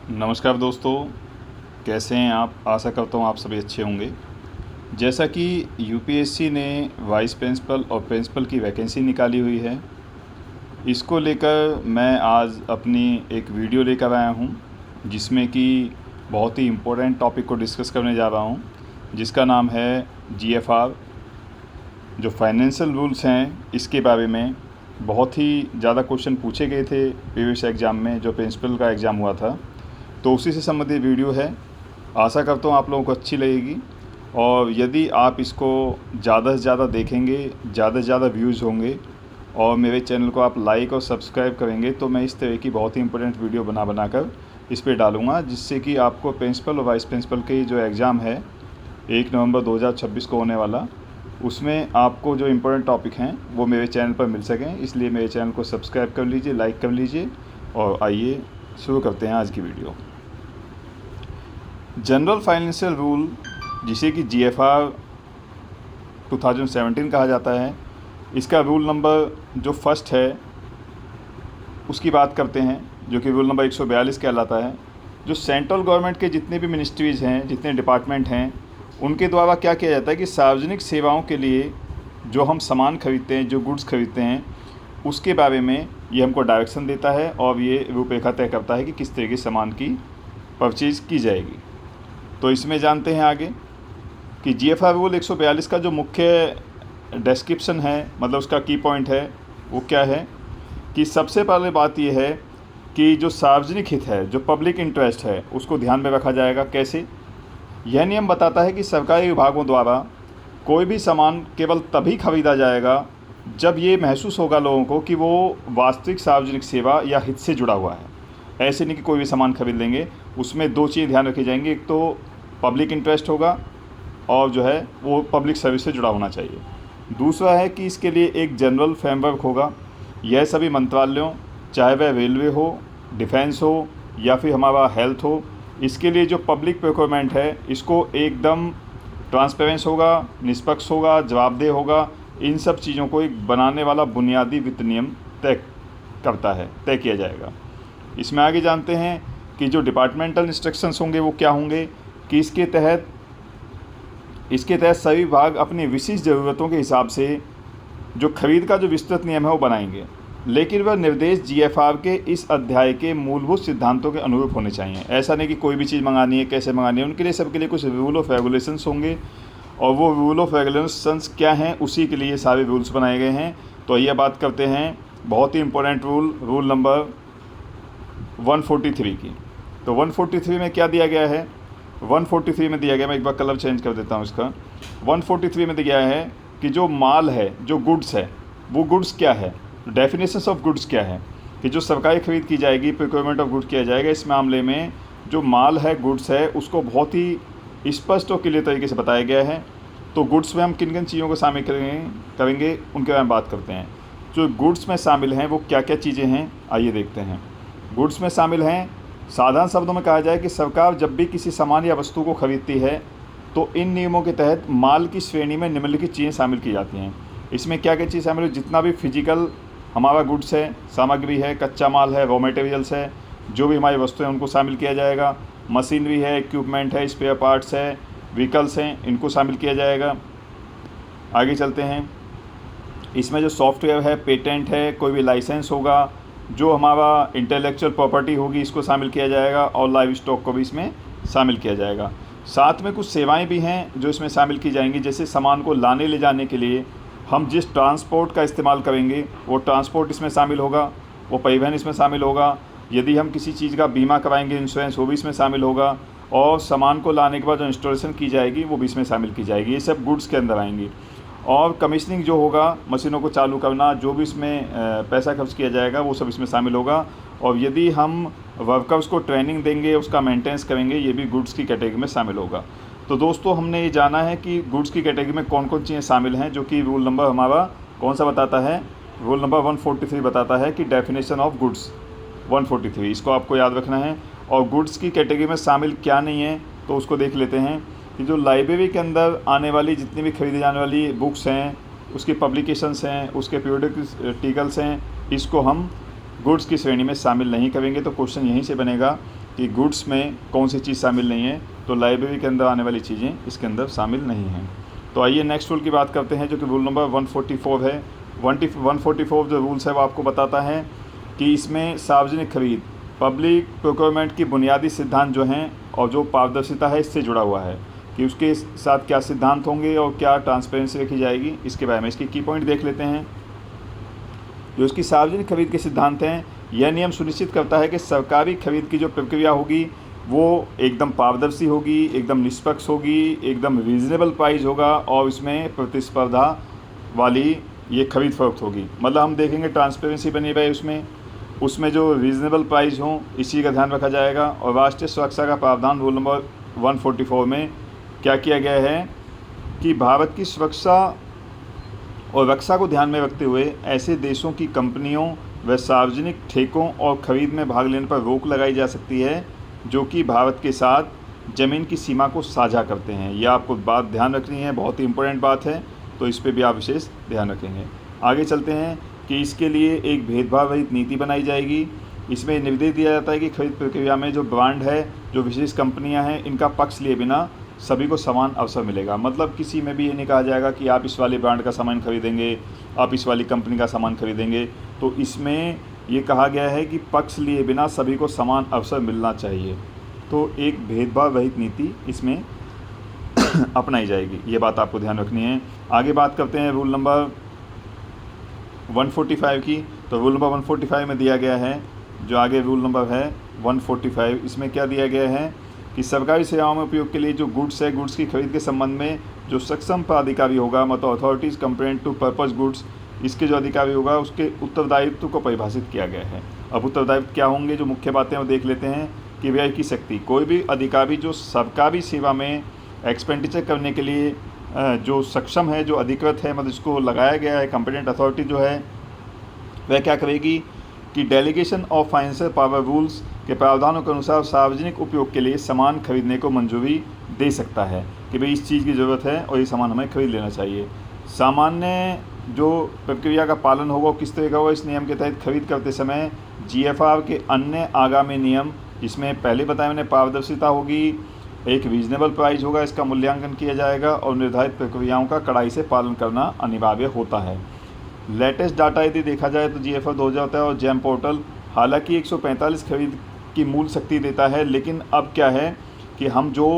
नमस्कार दोस्तों, कैसे हैं आप। आशा करता हूँ आप सभी अच्छे होंगे। जैसा कि यूपीएससी ने वाइस प्रिंसिपल और प्रिंसिपल की वैकेंसी निकाली हुई है, इसको लेकर मैं आज अपनी एक वीडियो लेकर आया हूँ, जिसमें कि बहुत ही इम्पोर्टेंट टॉपिक को डिस्कस करने जा रहा हूँ, जिसका नाम है जीएफआर। जो फाइनेंशियल रूल्स हैं, इसके बारे में बहुत ही ज़्यादा क्वेश्चन पूछे गए थे प्रीवियस एग्ज़ाम में, जो प्रिंसिपल का एग्ज़ाम हुआ था। तो उसी से संबंधित वीडियो है। आशा करता हूँ आप लोगों को अच्छी लगेगी, और यदि आप इसको ज़्यादा से ज़्यादा देखेंगे, ज़्यादा से ज़्यादा व्यूज़ होंगे और मेरे चैनल को आप लाइक और सब्सक्राइब करेंगे, तो मैं इस तरह की बहुत ही इंपॉर्टेंट वीडियो बना कर इस पर डालूँगा, जिससे कि आपको प्रिंसिपल और वाइस प्रिंसिपल की जो एग्ज़ाम है 1 नवंबर 2026 को होने वाला, उसमें आपको जो इम्पोर्टेंट टॉपिक हैं वो मेरे चैनल पर मिल सकें। इसलिए मेरे चैनल को सब्सक्राइब कर लीजिए, लाइक कर लीजिए, और आइए शुरू करते हैं आज की वीडियो। जनरल फाइनेंशियल रूल, जिसे कि जीएफआर 2017 कहा जाता है, इसका रूल नंबर जो फर्स्ट है उसकी बात करते हैं, जो कि रूल नंबर 142 कहलाता है। जो सेंट्रल गवर्नमेंट के जितने भी मिनिस्ट्रीज़ हैं, जितने डिपार्टमेंट हैं, उनके द्वारा क्या किया जाता है कि सार्वजनिक सेवाओं के लिए जो हम सामान खरीदते हैं, जो गुड्स खरीदते हैं, उसके बारे में ये हमको डायरेक्शन देता है और ये रूपरेखा तय करता है कि किस तरह के सामान की परचेज़ की जाएगी। तो इसमें जानते हैं आगे कि जीएफआर रूल 142 का जो मुख्य डिस्क्रिप्शन है, मतलब उसका की पॉइंट है, वो क्या है कि सबसे पहले बात ये है कि जो सार्वजनिक हित है, जो पब्लिक इंटरेस्ट है, उसको ध्यान में रखा जाएगा। कैसे? यह नियम बताता है कि सरकारी विभागों द्वारा कोई भी सामान केवल तभी खरीदा जाएगा जब ये महसूस होगा लोगों को कि वो वास्तविक सार्वजनिक सेवा या हित से जुड़ा हुआ है। ऐसे नहीं कि कोई भी सामान खरीद लेंगे। उसमें दो चीज़ें ध्यान रखी जाएंगी, एक तो पब्लिक इंटरेस्ट होगा और जो है वो पब्लिक सर्विस से जुड़ा होना चाहिए। दूसरा है कि इसके लिए एक जनरल फ्रेमवर्क होगा। यह सभी मंत्रालयों, चाहे वह रेलवे हो, डिफेंस हो या फिर हमारा हेल्थ हो, इसके लिए जो पब्लिक प्रोक्योरमेंट है, इसको एकदम ट्रांसपेरेंस होगा, निष्पक्ष होगा, जवाबदेह होगा। इन सब चीज़ों को एक बनाने वाला बुनियादी वित्त नियम तय किया जाएगा। इसमें आगे जानते हैं कि जो डिपार्टमेंटल इंस्ट्रक्शंस होंगे वो क्या होंगे, कि इसके तहत सभी विभाग अपनी विशिष्ट ज़रूरतों के हिसाब से जो खरीद का जो विस्तृत नियम है वो बनाएंगे, लेकिन वह निर्देश जीएफआर के इस अध्याय के मूलभूत सिद्धांतों के अनुरूप होने चाहिए। ऐसा नहीं कि कोई भी चीज़ मंगानी है, कैसे मंगानी है। उनके लिए सबके लिए कुछ रूल ऑफ रेगुलेशंस होंगे, और वो रूल ऑफ रेगुलेशंस क्या हैं, उसी के लिए सारे रूल्स बनाए गए हैं। तो आइए बात करते हैं बहुत ही इंपॉर्टेंट रूल नंबर 143 की। तो 143 में क्या दिया गया है? 143 में दिया गया, मैं एक बार कलर चेंज कर देता हूँ इसका। 143 में दिया है कि जो माल है, जो गुड्स है, वो गुड्स क्या है, डेफिनेशंस ऑफ गुड्स क्या है, कि जो सरकारी खरीद की जाएगी, प्रोक्योरमेंट ऑफ गुड्स किया जाएगा, इस मामले में जो माल है, गुड्स है, उसको बहुत ही स्पष्ट और क्लियर तरीके से बताया गया है। तो गुड्स में हम किन किन चीज़ों को शामिल करेंगे उनके बारे में बात करते हैं। जो गुड्स में शामिल हैं वो क्या क्या चीज़ें हैं, आइए देखते हैं। गुड्स में शामिल हैं, साधारण शब्दों में कहा जाए कि सरकार जब भी किसी सामान या वस्तु को खरीदती है, तो इन नियमों के तहत माल की श्रेणी में निम्नलिखित चीज़ें शामिल की जाती हैं। इसमें क्या क्या चीज़ शामिल है? जितना भी फिजिकल हमारा गुड्स है, सामग्री है, कच्चा माल है, रॉ मटेरियल्स है, जो भी हमारी वस्तुएं हैं उनको शामिल किया जाएगा। मशीनरी है, इक्विपमेंट है, स्पेयर पार्ट्स है, व्हीकल्स हैं, इनको शामिल किया जाएगा। आगे चलते हैं। इसमें जो सॉफ्टवेयर है, पेटेंट है, कोई भी लाइसेंस होगा, जो हमारा इंटेलेक्चुअल प्रॉपर्टी होगी, इसको शामिल किया जाएगा, और लाइव स्टॉक को भी इसमें शामिल किया जाएगा। साथ में कुछ सेवाएं भी हैं जो इसमें शामिल की जाएंगी, जैसे सामान को लाने ले जाने के लिए हम जिस ट्रांसपोर्ट का इस्तेमाल करेंगे, वो ट्रांसपोर्ट इसमें शामिल होगा, वो परिवहन इसमें शामिल होगा। यदि हम किसी चीज़ का बीमा कराएंगे, इंश्योरेंस, वो भी इसमें शामिल होगा, और सामान को लाने के बाद जो इंस्टॉलेशन की जाएगी वो भी इसमें शामिल की जाएगी। ये सब गुड्स के अंदर आएंगी। और कमीशनिंग जो होगा, मशीनों को चालू करना, जो भी इसमें पैसा खर्च किया जाएगा, वो सब इसमें शामिल होगा। और यदि हम वर्कर्स को ट्रेनिंग देंगे, उसका मेंटेनेंस करेंगे, ये भी गुड्स की कैटेगरी में शामिल होगा। तो दोस्तों, हमने ये जाना है कि गुड्स की कैटेगरी में कौन कौन चीज़ें शामिल हैं, जो कि रूल नंबर हमारा कौन सा बताता है? रूल नंबर 143 बताता है कि डेफिनेशन ऑफ गुड्स 143, इसको आपको याद रखना है। और गुड्स की कैटेगरी में शामिल क्या नहीं है, तो उसको देख लेते हैं। कि जो लाइब्रेरी के अंदर आने वाली जितनी भी खरीदी जाने वाली बुक्स हैं, उसकी पब्लिकेशंस हैं, उसके पीरियोडिकल्स हैं, इसको हम गुड्स की श्रेणी में शामिल नहीं करेंगे। तो क्वेश्चन यहीं से बनेगा कि गुड्स में कौन सी चीज़ शामिल नहीं है, तो लाइब्रेरी के अंदर आने वाली चीज़ें इसके अंदर शामिल नहीं हैं। तो आइए नेक्स्ट रूल की बात करते हैं, जो कि रूल नंबर 144 है। 144 जो रूल्स है वो आपको बताता है कि इसमें सार्वजनिक खरीद, पब्लिक प्रोक्योरमेंट की बुनियादी सिद्धांत जो हैं और जो पारदर्शिता है इससे जुड़ा हुआ है, कि उसके साथ क्या सिद्धांत होंगे और क्या ट्रांसपेरेंसी रखी जाएगी, इसके बारे में इसके की पॉइंट देख लेते हैं। जो इसकी सार्वजनिक खरीद के सिद्धांत हैं, यह नियम सुनिश्चित करता है कि सरकारी खरीद की जो प्रक्रिया होगी वो एकदम पारदर्शी होगी, एकदम निष्पक्ष होगी, एकदम रीज़नेबल प्राइस होगा और इसमें प्रतिस्पर्धा वाली ये खरीद फरोख्त होगी। मतलब हम देखेंगे ट्रांसपेरेंसी बनी रहे उसमें जो रीज़नेबल प्राइस हों इसी का ध्यान रखा जाएगा। और राष्ट्रीय सुरक्षा का प्रावधान रूल नंबर 144 में क्या किया गया है कि भारत की सुरक्षा और रक्षा को ध्यान में रखते हुए ऐसे देशों की कंपनियों व सार्वजनिक ठेकों और ख़रीद में भाग लेने पर रोक लगाई जा सकती है जो कि भारत के साथ ज़मीन की सीमा को साझा करते हैं। यह आपको बात ध्यान रखनी है, बहुत ही इंपॉर्टेंट बात है, तो इस पर भी आप विशेष ध्यान रखेंगे। आगे चलते हैं कि इसके लिए एक भेदभाव रहित नीति बनाई जाएगी। इसमें निर्देश दिया जाता है कि खरीद प्रक्रिया में जो ब्रांड है, जो विशेष कंपनियां हैं, इनका पक्ष लिए बिना सभी को समान अवसर मिलेगा। मतलब किसी में भी ये नहीं कहा जाएगा कि आप इस वाले ब्रांड का सामान खरीदेंगे, आप इस वाली कंपनी का सामान खरीदेंगे। तो इसमें ये कहा गया है कि पक्ष लिए बिना सभी को समान अवसर मिलना चाहिए। तो एक भेदभाव रहित नीति इसमें अपनाई जाएगी, ये बात आपको ध्यान रखनी है। आगे बात करते हैं रूल नंबर 145 की। तो रूल नंबर 145 में दिया गया है, जो आगे रूल नंबर है 145, इसमें क्या दिया गया है कि सरकारी सेवाओं में उपयोग के लिए जो गुड्स है, गुड्स की खरीद के संबंध में जो सक्षम प्राधिकारी होगा, मतलब authorities complaint to purpose goods, इसके जो अधिकारी होगा उसके उत्तरदायित्व को परिभाषित किया गया है। अब उत्तरदायित्व क्या होंगे, जो मुख्य बातें वो देख लेते हैं कि व्यय की शक्ति, कोई भी अधिकारी जो सरकारी सेवा में एक्सपेंडिचर करने के लिए जो सक्षम है, जो अधिकृत है, मतलब इसको लगाया गया है, कंपिटेंट अथॉरिटी जो है वह क्या करेगी कि delegation of financial power rules के प्रावधानों के अनुसार सार्वजनिक उपयोग के लिए सामान खरीदने को मंजूरी दे सकता है कि भाई इस चीज़ की ज़रूरत है और ये सामान हमें खरीद लेना चाहिए। सामान्य जो प्रक्रिया का पालन होगा वो किस तरह का होगा, इस नियम के तहत खरीद करते समय GFR के अन्य आगामी नियम, इसमें पहले बताया मैंने, पारदर्शिता होगी, एक रीजनेबल प्राइस होगा, इसका मूल्यांकन किया जाएगा और निर्धारित प्रक्रियाओं का कड़ाई से पालन करना अनिवार्य होता है। लेटेस्ट डाटा यदि देखा जाए तो GFR 2000 होता है और जैम पोर्टल हालांकि 145 खरीद की मूल शक्ति देता है, लेकिन अब क्या है कि हम जो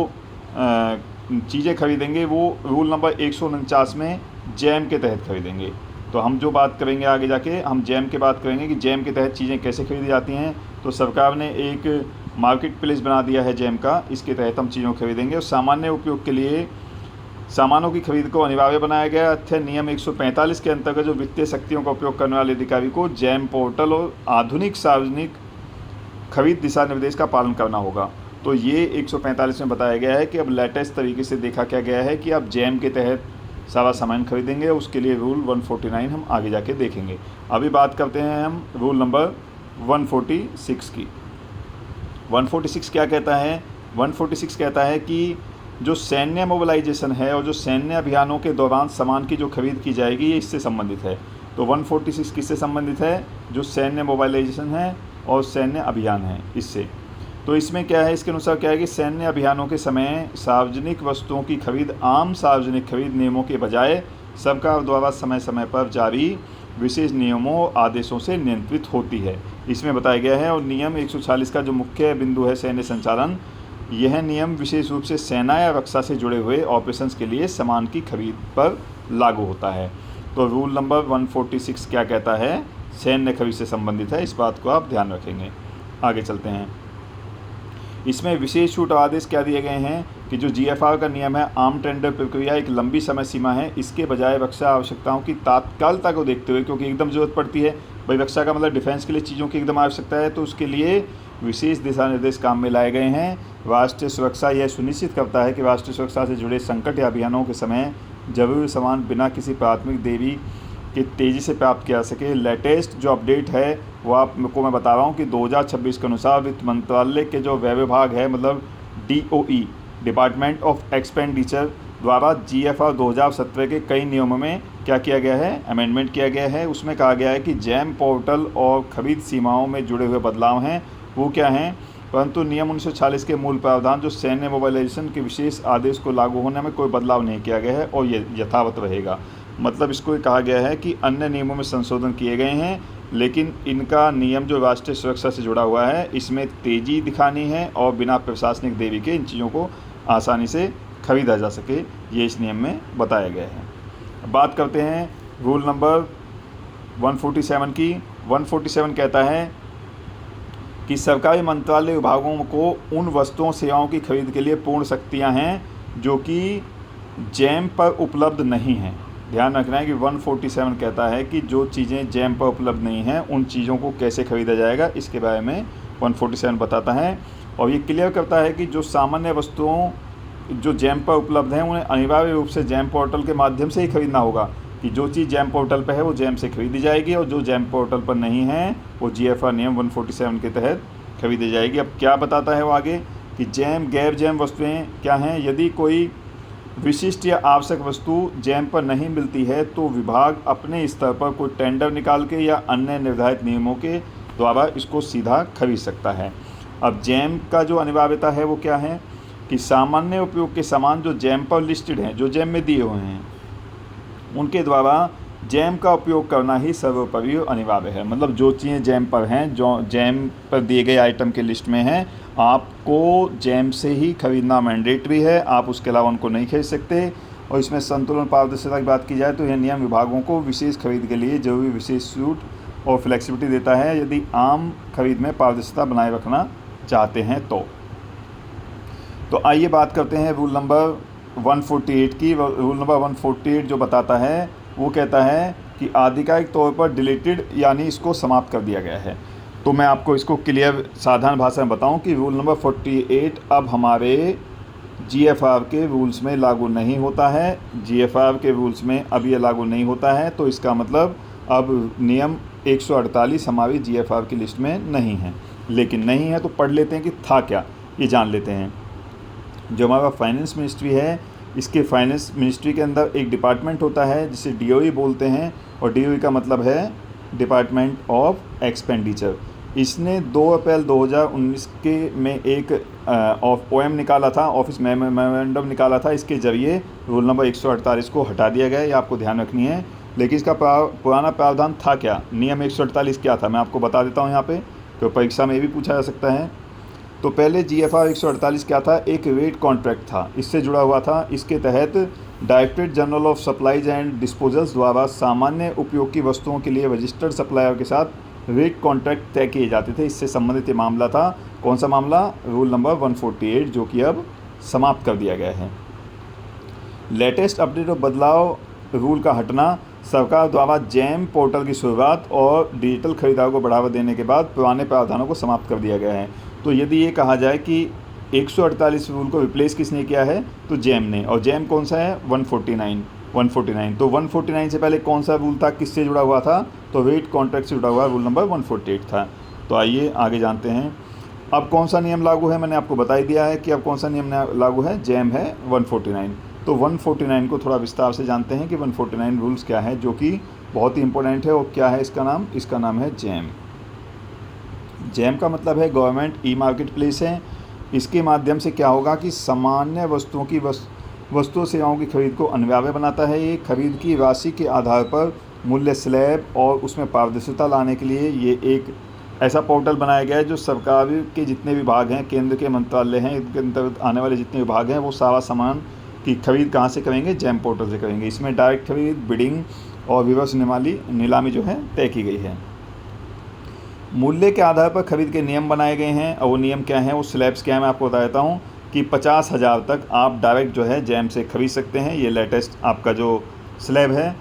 चीज़ें खरीदेंगे वो रूल नंबर 149 में जैम के तहत खरीदेंगे। तो हम जो बात करेंगे आगे जाके, हम जैम की बात करेंगे कि जैम के तहत चीज़ें कैसे खरीदी जाती हैं। तो सरकार ने एक मार्केट प्लेस बना दिया है जैम का, इसके तहत हम चीज़ों खरीदेंगे। और सामान्य उपयोग के लिए सामानों की खरीद को अनिवार्य बनाया गया है। नियम 145 के अंतर्गत जो वित्तीय शक्तियों का उपयोग करने वाले अधिकारी को जैम पोर्टल और आधुनिक सार्वजनिक खरीद दिशा निर्देश का पालन करना होगा। तो ये 145 में बताया गया है कि अब लेटेस्ट तरीके से देखा क्या गया है कि आप जैम के तहत सारा सामान खरीदेंगे, उसके लिए रूल 149 हम आगे जाके देखेंगे। अभी बात करते हैं हम रूल नंबर 146 की। 146 क्या कहता है? 146 कहता है कि जो सैन्य मोबिलाइजेशन है और जो सैन्य अभियानों के दौरान सामान की जो खरीद की जाएगी ये इससे संबंधित है। तो 146 किससे संबंधित है? जो सैन्य मोबिलाइजेशन है और सैन्य अभियान है इससे। तो इसमें क्या है, इसके अनुसार क्या है कि सैन्य अभियानों के समय सार्वजनिक वस्तुओं की खरीद आम सार्वजनिक खरीद नियमों के बजाय सरकार द्वारा समय समय पर जारी विशेष नियमों और आदेशों से नियंत्रित होती है, इसमें बताया गया है। और नियम 146 का जो मुख्य बिंदु है सैन्य संचालन, यह नियम विशेष रूप से सेना या रक्षा से जुड़े हुए ऑपरेशंस के लिए सामान की खरीद पर लागू होता है। तो रूल नंबर 146 क्या कहता है? सैन्य खरीद से संबंधित है, इस बात को आप ध्यान रखेंगे। आगे चलते हैं। इसमें विशेष छूट आदेश क्या दिए गए हैं कि जो GFR का नियम है, आम टेंडर प्रक्रिया एक लंबी समय सीमा है, इसके बजाय रक्षा आवश्यकताओं की तात्कालिकता को देखते हुए, क्योंकि एकदम ज़रूरत पड़ती है भाई, रक्षा का मतलब डिफेंस के लिए चीज़ों की एकदम आवश्यकता है, तो उसके लिए विशेष दिशा निर्देश काम में लाए गए हैं। राष्ट्रीय सुरक्षा यह सुनिश्चित करता है कि राष्ट्रीय सुरक्षा से जुड़े संकट या अभियानों के समय जरूरी सामान बिना किसी प्राथमिक देरी के तेज़ी से प्राप्त किया जा सके। लेटेस्ट जो अपडेट है वो आपको मैं बता रहा हूँ कि 2026 के अनुसार वित्त मंत्रालय के जो व्यय विभाग है, मतलब DOE, डिपार्टमेंट ऑफ एक्सपेंडिचर द्वारा GFR 2017 के कई नियमों में क्या किया गया है? अमेंडमेंट किया गया है। उसमें कहा गया है कि जैम पोर्टल और खरीद सीमाओं में जुड़े हुए बदलाव हैं वो क्या हैं? परंतु नियम 1946 के मूल प्रावधान जो सैन्य मोबाइलाइजेशन के विशेष आदेश को लागू होने में कोई बदलाव नहीं किया गया है और ये यथावत रहेगा। मतलब इसको कहा गया है कि अन्य नियमों में संशोधन किए गए हैं, लेकिन इनका नियम जो राष्ट्रीय सुरक्षा से जुड़ा हुआ है इसमें तेज़ी दिखानी है और बिना प्रशासनिक देरी के इन चीज़ों को आसानी से खरीदा जा सके, ये इस नियम में बताया गया है। बात करते हैं रूल नंबर 147 की। 147 कहता है कि सरकारी मंत्रालय विभागों को उन वस्तुओं सेवाओं की खरीद के लिए पूर्ण शक्तियां हैं जो कि जैम पर उपलब्ध नहीं हैं। ध्यान रखना है कि 147 कहता है कि जो चीज़ें जैम पर उपलब्ध नहीं हैं उन चीज़ों को कैसे खरीदा जाएगा, इसके बारे में 147 बताता है। और ये क्लियर करता है कि जो सामान्य वस्तुओं जो जैम पर उपलब्ध हैं उन्हें अनिवार्य रूप से जैम पोर्टल के माध्यम से ही खरीदना होगा, कि जो चीज़ जैम पोर्टल पर है वो जैम से खरीदी जाएगी और जो जैम पोर्टल पर नहीं है वो GFR नियम 147 के तहत खरीदी जाएगी। अब क्या बताता है वो आगे कि जैम गैर जैम वस्तुएं क्या हैं। यदि कोई विशिष्ट या आवश्यक वस्तु जैम पर नहीं मिलती है तो विभाग अपने स्तर पर कोई टेंडर निकाल के या अन्य निर्धारित नियमों के द्वारा इसको सीधा खरीद सकता है। अब जैम का जो अनिवार्यता है वो क्या है कि सामान्य उपयोग के सामान जो जैम पर लिस्टेड हैं, जो जैम में दिए हुए हैं, उनके द्वारा जैम का उपयोग करना ही सर्वोपरि अनिवार्य है। मतलब जो चीज़ें जैम पर हैं, जो जैम पर दिए गए आइटम के लिस्ट में हैं, आपको जैम से ही खरीदना मैंडेटरी है, आप उसके अलावा उनको नहीं खरीद सकते। और इसमें संतुलन पारदर्शिता की बात की जाए तो यह नियम विभागों को विशेष खरीद के लिए जरूरी विशेष छूट और फ्लेक्सिबिलिटी देता है यदि आम खरीद में पारदर्शिता बनाए रखना चाहते हैं तो आइए बात करते हैं रूल नंबर 148 की। रूल नंबर 148 जो बताता है वो कहता है कि आधिकारिक तौर पर डिलीटेड यानी इसको समाप्त कर दिया गया है। तो मैं आपको इसको क्लियर साधारण भाषा में बताऊं कि रूल नंबर 48 अब हमारे GFR के रूल्स में लागू नहीं होता है। GFR के रूल्स में अब ये लागू नहीं होता है, तो इसका मतलब अब नियम 148 हमारी GFR की लिस्ट में नहीं है। लेकिन नहीं है तो पढ़ लेते हैं कि था क्या, ये जान लेते हैं। जो हमारा फाइनेंस मिनिस्ट्री है, इसके फाइनेंस मिनिस्ट्री के अंदर एक डिपार्टमेंट होता है जिसे DOE बोलते हैं, और DOE का मतलब है डिपार्टमेंट ऑफ एक्सपेंडिचर। इसने 2 अप्रैल 2019 के में एक OM निकाला था, ऑफिस मेमोरेंडम निकाला था। इसके ज़रिए रूल नंबर 148 को हटा दिया गया, ये आपको ध्यान रखनी है। लेकिन इसका पुराना प्रावधान था क्या, नियम 148 क्या था, मैं आपको बता देता हूँ यहाँ पे, तो परीक्षा में भी पूछा जा सकता है। तो पहले GFR 148 क्या था, एक रेट कॉन्ट्रैक्ट था, इससे जुड़ा हुआ था। इसके तहत directorate general of supplies and disposals द्वारा सामान्य उपयोग की वस्तुओं के लिए रजिस्टर्ड सप्लायर के साथ रेट कॉन्ट्रैक्ट तय किए जाते थे। इससे संबंधित ये मामला था। कौन सा मामला, रूल नंबर 148, जो कि अब समाप्त कर दिया गया है। लेटेस्ट अपडेट और बदलाव रूल का हटना, सरकार द्वारा जैम पोर्टल की शुरुआत और डिजिटल खरीदारों को बढ़ावा देने के बाद पुराने प्रावधानों को समाप्त कर दिया गया है। तो यदि ये कहा जाए कि 148 रूल को रिप्लेस किसने किया है, तो जैम ने। और जैम कौन सा है, 149। तो 149 से पहले कौन सा रूल था, किससे जुड़ा हुआ था, तो रेट कॉन्ट्रैक्ट से जुड़ा हुआ रूल नंबर 148 था। तो आइए आगे जानते हैं अब कौन सा नियम लागू है। मैंने आपको बता ही दिया है कि अब कौन सा नियम लागू है, जैम है 149। तो 149 को थोड़ा विस्तार से जानते हैं कि 149 रूल्स क्या है, जो कि बहुत ही इंपॉर्टेंट है। और क्या है इसका नाम है जैम। जैम का मतलब है गवर्नमेंट ई मार्केट प्लेस है। इसके माध्यम से क्या होगा कि सामान्य वस्तुओं की वस्तु सेवाओं की खरीद को अनिवार्य बनाता है। ये खरीद की राशि के आधार पर मूल्य स्लैब और उसमें पारदर्शिता लाने के लिए ये एक ऐसा पोर्टल बनाया गया है जो सरकार के जितने विभाग हैं, केंद्र के मंत्रालय हैं, इनके अंतर्गत आने वाले जितने विभाग हैं, वो सारा सामान की खरीद कहाँ से करेंगे, जैम पोर्टल से करेंगे। इसमें डायरेक्ट खरीद, बिडिंग और रिवर्स नीलामी जो है तय की गई है। मूल्य के आधार पर खरीद के नियम बनाए गए हैं, और वो नियम क्या हैं, वो स्लैब्स क्या है, मैं आपको बता देता हूँ कि 50,000 तक आप डायरेक्ट जो है जैम से खरीद सकते हैं। ये लेटेस्ट आपका जो स्लैब है।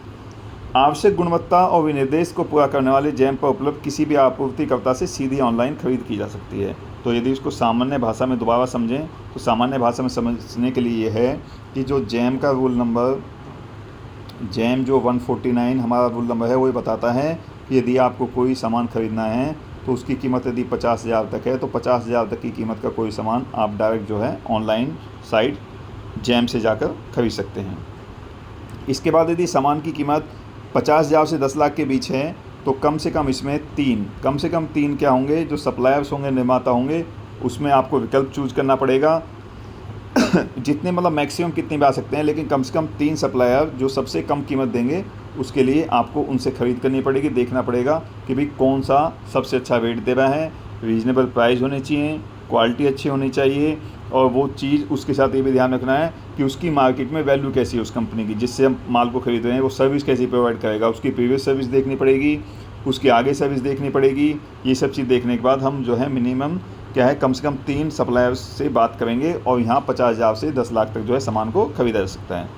आवश्यक गुणवत्ता और विनिर्देश को पूरा करने वाले जैम पर उपलब्ध किसी भी आपूर्तिकर्ता से सीधी ऑनलाइन खरीद की जा सकती है। तो यदि इसको सामान्य भाषा में दोबारा समझें तो सामान्य भाषा में समझने के लिए ये है कि जो जैम का रूल नंबर, जैम जो 149 हमारा रूल नंबर है, वो बताता है कि यदि आपको कोई सामान खरीदना है तो उसकी कीमत यदि 50,000 तक है तो 50,000 तक की कीमत का कोई सामान आप डायरेक्ट जो है ऑनलाइन साइट जैम से जाकर खरीद सकते हैं। इसके बाद यदि सामान की कीमत 50,000 से 10 लाख के बीच है तो कम से कम इसमें कम से कम तीन क्या होंगे, जो सप्लायर्स होंगे, निर्माता होंगे, उसमें आपको विकल्प चूज़ करना पड़ेगा। जितने मतलब मैक्सिमम कितने भी आ सकते हैं, लेकिन कम से कम 3 सप्लायर जो सबसे कम कीमत देंगे उसके लिए आपको उनसे ख़रीद करनी पड़ेगी। देखना पड़ेगा कि भाई कौन सा सबसे अच्छा रेट दे रहा है, रीज़नेबल प्राइस होने चाहिए, क्वालिटी अच्छी होनी चाहिए, और वो चीज़ उसके साथ ये भी ध्यान रखना है कि उसकी मार्केट में वैल्यू कैसी है उस कंपनी की जिससे हम माल को खरीद रहे हैं, वो सर्विस कैसी प्रोवाइड करेगा, उसकी प्रीवियस सर्विस देखनी पड़ेगी, उसकी आगे सर्विस देखनी पड़ेगी। ये सब चीज़ देखने के बाद हम जो है मिनिमम क्या है कम से कम 3 सप्लायर्स से बात करेंगे, और यहाँ 50,000 से 10 लाख तक जो है सामान को खरीदा जा सकता है।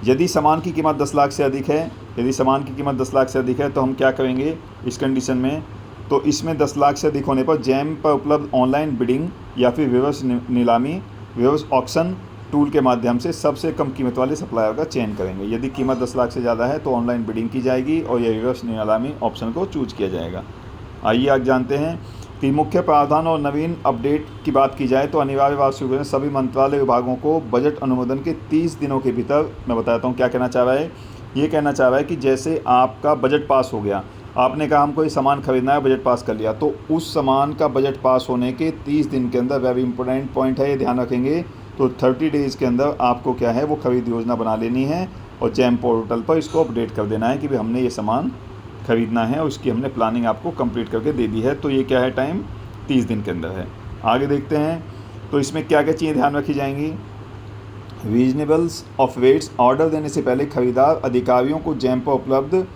यदि सामान की कीमत 10 लाख से अधिक है, यदि सामान की कीमत 10 लाख से अधिक है तो हम क्या करेंगे इस कंडीशन में, तो इसमें 10 लाख से अधिक होने पर जैम पर उपलब्ध ऑनलाइन बिडिंग या फिर रिवर्स नीलामी, रिवर्स ऑक्शन टूल के माध्यम से सबसे कम कीमत वाले सप्लायर का चयन करेंगे। यदि कीमत 10 लाख से ज़्यादा है तो ऑनलाइन बिडिंग की जाएगी और यह रिवर्स नीलामी ऑप्शन को चूज किया जाएगा। आइए आज जानते हैं कि मुख्य प्रावधान और नवीन अपडेट की बात की जाए तो अनिवार्य वार्षिक में सभी मंत्रालय विभागों को बजट अनुमोदन के 30 दिनों के भीतर, मैं बताता हूँ क्या कहना चाह रहा है। ये कहना चाह रहा है कि जैसे आपका बजट पास हो गया, आपने कहा हमको ये सामान खरीदना है, बजट पास कर लिया, तो उस सामान का बजट पास होने के 30 दिन के अंदर, वेरी इंपॉर्टेंट पॉइंट है, ये ध्यान रखेंगे, तो 30 डेज़ के अंदर आपको क्या है वो खरीद योजना बना लेनी है और जैम पोर्टल पर इसको अपडेट कर देना है कि भाई हमने ये सामान खरीदना है और उसकी हमने प्लानिंग आपको कंप्लीट करके दे दी है। तो ये क्या है टाइम 30 दिन के अंदर है। आगे देखते हैं तो इसमें क्या क्या चीज़ें ध्यान रखी जाएंगी। रीजनेबल्स ऑफ रेट्स, ऑर्डर देने से पहले खरीदार अधिकारियों को जैम पर उपलब्ध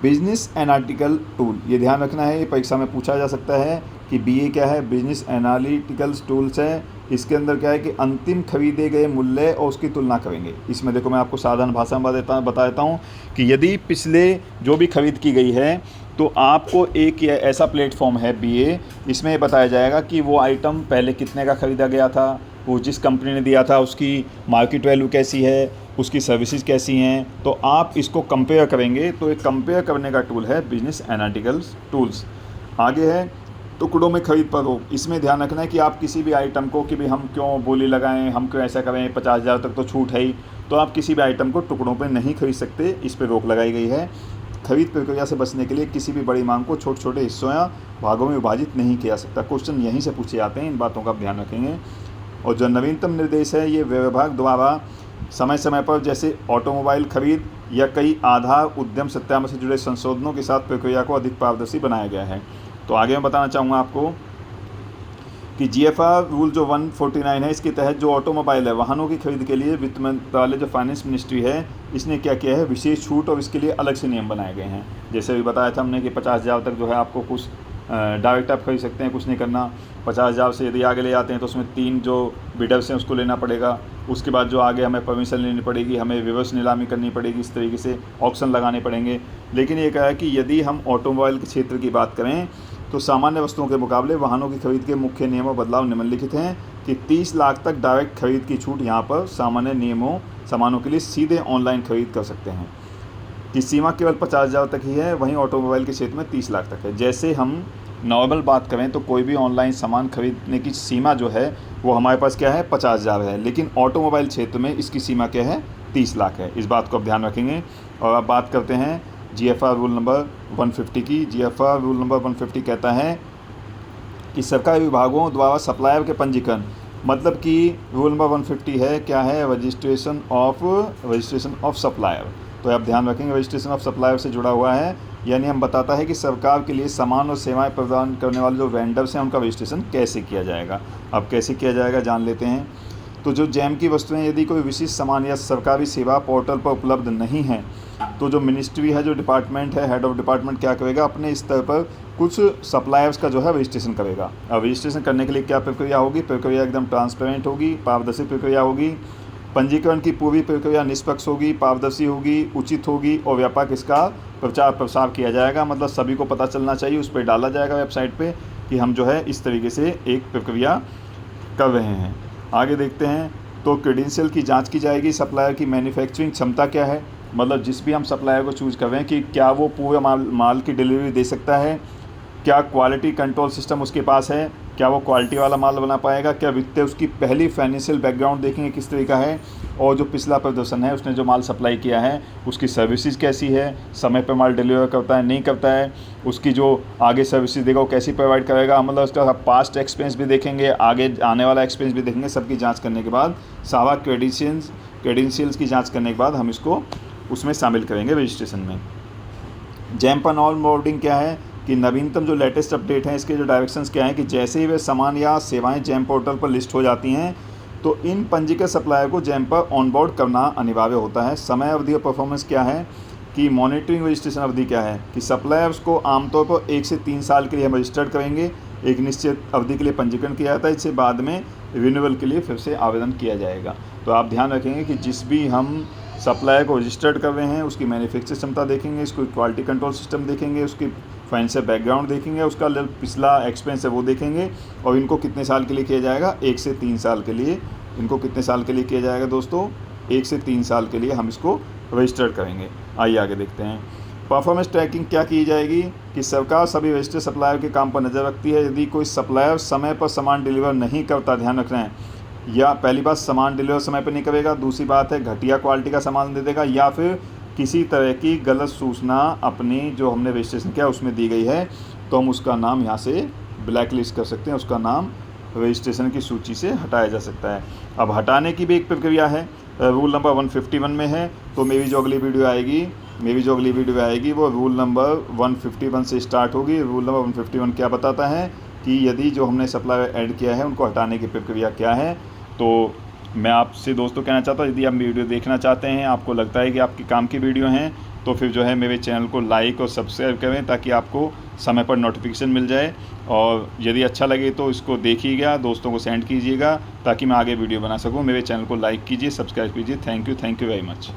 बिजनेस एनालिटिकल टूल, ये ध्यान रखना है, ये परीक्षा में पूछा जा सकता है कि बीए क्या है, बिजनेस एनालिटिकल टूल्स है। इसके अंदर क्या है कि अंतिम खरीदे गए मूल्य और उसकी तुलना करेंगे। इसमें देखो मैं आपको साधारण भाषा में बता देता हूँ कि यदि पिछले जो भी खरीद की गई है तो आपको एक ऐसा प्लेटफॉर्म है बीए, इसमें बताया जाएगा कि वो आइटम पहले कितने का ख़रीदा गया था, वो जिस कंपनी ने दिया था उसकी मार्केट वैल्यू कैसी है, उसकी सर्विसेज कैसी हैं, तो आप इसको कंपेयर करेंगे। तो एक कंपेयर करने का टूल है बिजनेस एनालिटिकल टूल्स। आगे है टुकड़ों में खरीद पर रोक, इसमें ध्यान रखना है कि आप किसी भी आइटम को कि भाई हम क्यों बोली लगाएं, हम क्यों ऐसा करें, 50,000 तक तो छूट है ही, तो आप किसी भी आइटम को टुकड़ों पर नहीं खरीद सकते, इस पर रोक लगाई गई है। खरीद प्रक्रिया से बचने के लिए किसी भी बड़ी मांग को छोटे छोटे हिस्सों या भागों में विभाजित नहीं किया सकता। क्वेश्चन यहीं से पूछे जाते हैं, इन बातों का आप ध्यान रखेंगे। और जो नवीनतम निर्देश है ये विभाग द्वारा समय समय पर जैसे ऑटोमोबाइल खरीद या कई आधार उद्यम सत्यापन से जुड़े संशोधनों के साथ प्रक्रिया को अधिक पारदर्शी बनाया गया है। तो आगे मैं बताना चाहूँगा आपको कि जीएफआर रूल जो 149 है, इसके तहत जो ऑटोमोबाइल है वाहनों की खरीद के लिए वित्त मंत्रालय जो फाइनेंस मिनिस्ट्री है इसने क्या किया है, विशेष छूट और इसके लिए अलग से नियम बनाए गए हैं। जैसे अभी बताया था हमने कि 50,000 तक जो है आपको कुछ डायरेक्ट आप खरीद सकते हैं, कुछ नहीं करना। 50,000 से यदि आगे ले जाते हैं तो उसमें 3 जो बिडर्स हैं उसको लेना पड़ेगा, उसके बाद जो आगे हमें परमिशन लेनी पड़ेगी, हमें रिवर्स नीलामी करनी पड़ेगी, इस तरीके से ऑप्शन लगाने पड़ेंगे। लेकिन ये कहा है कि यदि हम ऑटोमोबाइल के क्षेत्र की बात करें तो सामान्य वस्तुओं के मुकाबले वाहनों की खरीद के मुख्य नियमों बदलाव निम्नलिखित हैं कि 30 लाख तक डायरेक्ट खरीद की छूट यहाँ पर सामान्य नियमों सामानों के लिए सीधे ऑनलाइन खरीद कर सकते हैं कि सीमा केवल 50,000 तक ही है, वहीं ऑटोमोबाइल के क्षेत्र में 30 लाख तक है। जैसे हम नॉर्मल बात करें तो कोई भी ऑनलाइन सामान खरीदने की सीमा जो है वो हमारे पास क्या है 50,000 है, लेकिन ऑटोमोबाइल क्षेत्र में इसकी सीमा क्या है 30 लाख है। इस बात को आप ध्यान रखेंगे। और अब बात करते हैं जीएफआर रूल नंबर 150 की। जीएफआर रूल नंबर 150 कहता है कि सरकारी विभागों द्वारा सप्लायर के पंजीकरण, मतलब कि रूल नंबर 150 है क्या है, रजिस्ट्रेशन ऑफ सप्लायर। तो आप ध्यान रखेंगे रजिस्ट्रेशन ऑफ सप्लायर से जुड़ा हुआ है, यानी हम बताता है कि सरकार के लिए सामान और सेवाएं प्रदान करने वाले जो वेंडर्स हैं उनका रजिस्ट्रेशन कैसे किया जाएगा। अब कैसे किया जाएगा जान लेते हैं। तो जो जैम की वस्तुएं यदि कोई विशिष्ट सामान या सरकारी सेवा पोर्टल पर उपलब्ध नहीं है तो जो मिनिस्ट्री है, जो डिपार्टमेंट है, हेड ऑफ डिपार्टमेंट क्या करेगा, अपने स्तर पर कुछ सप्लायर्स का जो है रजिस्ट्रेशन करेगा। अब रजिस्ट्रेशन करने के लिए क्या प्रक्रिया होगी, प्रक्रिया एकदम ट्रांसपेरेंट होगी, पारदर्शी प्रक्रिया होगी। पंजीकरण की पूरी प्रक्रिया निष्पक्ष होगी, पारदर्शी होगी, उचित होगी और व्यापक इसका प्रचार प्रसार किया जाएगा। मतलब सभी को पता चलना चाहिए, उस पर डाला जाएगा वेबसाइट पे कि हम जो है इस तरीके से एक प्रक्रिया कर रहे हैं। आगे देखते हैं तो क्रेडेंशियल की जांच की जाएगी, सप्लायर की मैन्युफैक्चरिंग क्षमता क्या है, मतलब जिस भी हम सप्लायर को चूज़ कर रहे हैं कि क्या वो पूरे माल की डिलीवरी दे सकता है, क्या क्वालिटी कंट्रोल सिस्टम उसके पास है, क्या वो क्वालिटी वाला माल बना पाएगा, क्या वित्तीय उसकी पहली फाइनेंशियल बैकग्राउंड देखेंगे किस तरह का है, और जो पिछला प्रदर्शन है उसने जो माल सप्लाई किया है उसकी सर्विसेज कैसी है, समय पर माल डिलीवर करता है नहीं करता है, उसकी जो आगे सर्विसेज देगा वो कैसी प्रोवाइड करेगा, मतलब उसका पास्ट एक्सपीरियंस भी देखेंगे, आगे आने वाला एक्सपीरियंस भी देखेंगे। सबकी जाँच करने के बाद सारा क्रेडेंशियल्स की जाँच करने के बाद हम इसको उसमें शामिल करेंगे रजिस्ट्रेशन में। जैम पर ऑन बोर्डिंग क्या है कि नवीनतम जो लेटेस्ट अपडेट हैं इसके जो डायरेक्शंस क्या हैं कि जैसे ही वे सामान या सेवाएं जैम पोर्टल पर लिस्ट हो जाती हैं तो इन पंजीकृत सप्लायर को जैम पर ऑनबोर्ड करना अनिवार्य होता है। समय अवधि और परफॉर्मेंस क्या है कि मॉनिटरिंग रजिस्ट्रेशन अवधि क्या है कि सप्लायर्स को आमतौर पर 1 से 3 साल के लिए हम रजिस्टर्ड करेंगे, एक निश्चित अवधि के लिए पंजीकरण किया जाता है, इससे बाद में रिन्यूअल के लिए फिर से आवेदन किया जाएगा। तो आप ध्यान रखेंगे कि जिस भी हम सप्लायर को रजिस्टर्ड कर रहे हैं उसकी मैन्युफैक्चर क्षमता देखेंगे, उसकी क्वालिटी कंट्रोल सिस्टम देखेंगे, उसकी फाइनेंशियल बैकग्राउंड देखेंगे, उसका पिछला एक्सपेंस है वो देखेंगे, और इनको कितने साल के लिए किया जाएगा, 1 से 3 साल के लिए। इनको कितने साल के लिए किया जाएगा दोस्तों, 1 से 3 साल के लिए हम इसको रजिस्टर्ड करेंगे। आइए आगे देखते हैं। परफॉर्मेंस ट्रैकिंग क्या की जाएगी कि सरकार सभी रजिस्टर्ड सप्लायर के काम पर नज़र रखती है। यदि कोई सप्लायर समय पर सामान डिलीवर नहीं करता, ध्यान रखना है, या पहली बात सामान डिलीवर समय पर नहीं करेगा, दूसरी बात है घटिया क्वालिटी का सामान दे देगा, या फिर किसी तरह की गलत सूचना अपनी जो हमने रजिस्ट्रेशन किया उसमें दी गई है, तो हम उसका नाम यहाँ से ब्लैक लिस्ट कर सकते हैं, उसका नाम रजिस्ट्रेशन की सूची से हटाया जा सकता है। अब हटाने की भी एक प्रक्रिया है, रूल नंबर 151 में है। तो मेरी जो अगली वीडियो आएगी वो रूल नंबर 151 से स्टार्ट होगी। रूल नंबर 151 क्या बताता है कि यदि जो हमने सप्लायर ऐड किया है उनको हटाने की प्रक्रिया क्या है। तो मैं आपसे दोस्तों कहना चाहता हूँ, यदि आप वीडियो देखना चाहते हैं, आपको लगता है कि आपके काम की वीडियो हैं, तो फिर जो है मेरे चैनल को लाइक और सब्सक्राइब करें ताकि आपको समय पर नोटिफिकेशन मिल जाए। और यदि अच्छा लगे तो इसको देखिएगा, दोस्तों को सेंड कीजिएगा ताकि मैं आगे वीडियो बना सकूं। मेरे चैनल को लाइक कीजिए, सब्सक्राइब कीजिए। Thank you very much.